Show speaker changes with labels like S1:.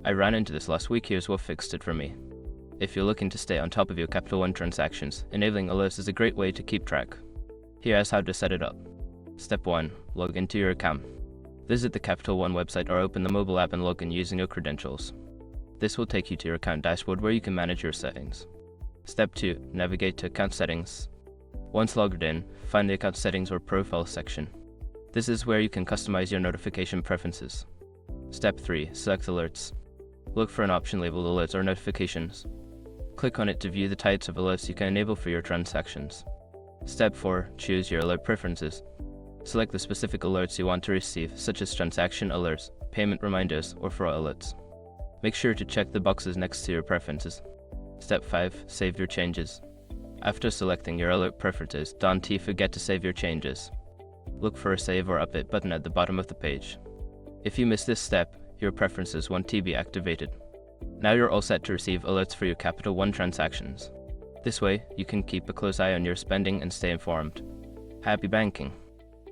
S1: I ran into this last week. Here's what fixed it for me. If you're looking to stay on top of your Capital One transactions, enabling alerts is a great way to keep track. Here's how to set it up. Step 1. Log into your account. Visit the Capital One website or open the mobile app and log in using your credentials. This will take you to your account dashboard where you can manage your settings. Step 2. Navigate to Account Settings. Once logged in, find the Account Settings or Profile section. This is where you can customize your notification preferences. Step 3. Select Alerts. Look for an option labeled Alerts or Notifications. Click on it to view the types of alerts you can enable for your transactions. Step 4. Choose your alert preferences. Select the specific alerts you want to receive, such as transaction alerts, payment reminders, or fraud alerts. Make sure to check the boxes next to your preferences. Step 5. Save your changes. After selecting your alert preferences, don't forget to save your changes. Look for a Save or Update button at the bottom of the page. If you miss this step, your preferences won't be activated. Now you're all set to receive alerts for your Capital One transactions. This way, you can keep a close eye on your spending and stay informed. Happy banking!